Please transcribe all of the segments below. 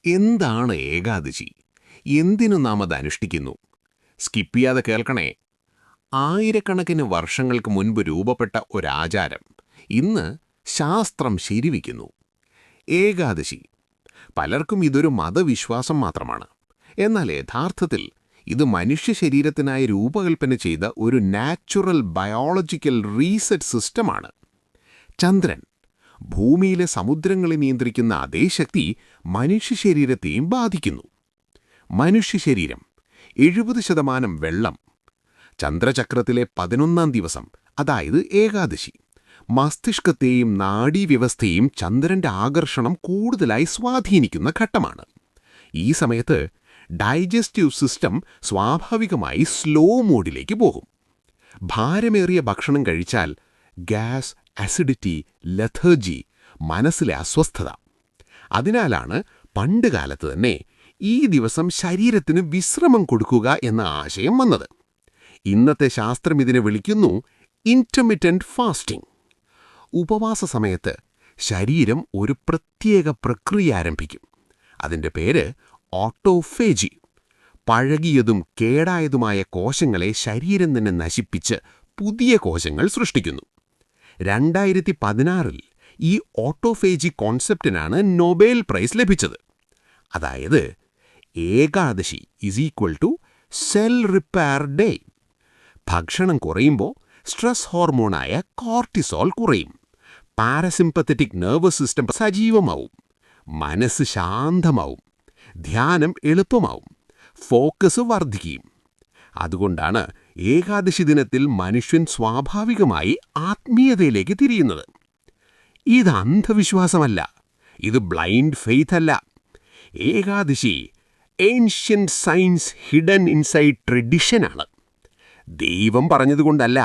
എന്താണ് ഏകാദശി? എന്തിനു നാം അത് അനുഷ്ഠിക്കുന്നു? സ്കിപ്പ് ചെയ്യാതെ കേൾക്കണേ. ആയിരക്കണക്കിന് വർഷങ്ങൾക്ക് മുൻപ് രൂപപ്പെട്ട ഒരാചാരം ഇന്ന് ശാസ്ത്രം ശരിവയ്ക്കുന്നു. ഏകാദശി. പലർക്കും ഇതൊരു മതവിശ്വാസം മാത്രമാണ്. എന്നാൽ യഥാർത്ഥത്തിൽ ഇത് മനുഷ്യ ശരീരത്തിനായി രൂപകൽപ്പന ചെയ്ത ഒരു നാച്ചുറൽ ബയോളജിക്കൽ റീസെറ്റ് സിസ്റ്റമാണ്. ചന്ദ്രൻ, ഭൂമിയിലെ സമുദ്രങ്ങളെ നിയന്ത്രിക്കുന്ന അതേ ശക്തി മനുഷ്യ ശരീരത്തെയും ബാധിക്കുന്നു. മനുഷ്യ ശരീരം 70% വെള്ളം. ചന്ദ്രചക്രത്തിലെ 11ാം ദിവസം, അതായത് ഏകാദശി, മസ്തിഷ്കത്തെയും നാഡീവ്യവസ്ഥയെയും ചന്ദ്രന്റെ ആകർഷണം കൂടുതലായി സ്വാധീനിക്കുന്ന ഘട്ടമാണ്. ഈ സമയത്ത് ഡൈജസ്റ്റീവ് സിസ്റ്റം സ്വാഭാവികമായി സ്ലോ മോഡിലേക്ക് പോകും. ഭാരമേറിയ ഭക്ഷണം കഴിച്ചാൽ ഗ്യാസ്, അസിഡിറ്റി, ലെഥർജി, മനസ്സിലെ അസ്വസ്ഥത. അതിനാലാണ് പണ്ടുകാലത്ത് തന്നെ ഈ ദിവസം ശരീരത്തിന് വിശ്രമം കൊടുക്കുക എന്ന ആശയം വന്നത്. ഇന്നത്തെ ശാസ്ത്രം ഇതിനെ വിളിക്കുന്നു ഇന്റർമിറ്റന്റ് ഫാസ്റ്റിംഗ്. ഉപവാസ സമയത്ത് ശരീരം ഒരു പ്രത്യേക പ്രക്രിയ ആരംഭിക്കും. അതിൻ്റെ പേര് ഓട്ടോഫേജി. പഴകിയതും കേടായതുമായ കോശങ്ങളെ ശരീരം തന്നെ നശിപ്പിച്ച് പുതിയ കോശങ്ങൾ സൃഷ്ടിക്കുന്നു. 2016 ഈ ഓട്ടോഫേജി കോൺസെപ്റ്റിനാണ് നൊബേൽ പ്രൈസ് ലഭിച്ചത്. അതായത് ഏകാദശി = സെൽ റിപ്പയർ ഡേ. ഭക്ഷണം കുറയുമ്പോൾ സ്ട്രെസ് ഹോർമോണായ കോർട്ടിസോൾ കുറയും. പാരസിമ്പത്തറ്റിക് നെർവസ് സിസ്റ്റം സജീവമാവും. മനസ്സ് ശാന്തമാവും. ധ്യാനം എളുപ്പമാവും. ഫോക്കസ് വർദ്ധിക്കും. അതുകൊണ്ടാണ് ഏകാദശി ദിനത്തിൽ മനുഷ്യൻ സ്വാഭാവികമായി ആത്മീയതയിലേക്ക് തിരിയുന്നത്. ഇത് അന്ധവിശ്വാസമല്ല. ഇത് ബ്ലൈൻഡ് ഫെയ്ത്ത് അല്ല. Ekadashi ancient science hidden inside ട്രഡിഷനാണ്. ദൈവം പറഞ്ഞതുകൊണ്ടല്ല,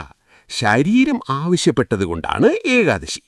ശരീരം ആവശ്യപ്പെട്ടതുകൊണ്ടാണ് ഏകാദശി.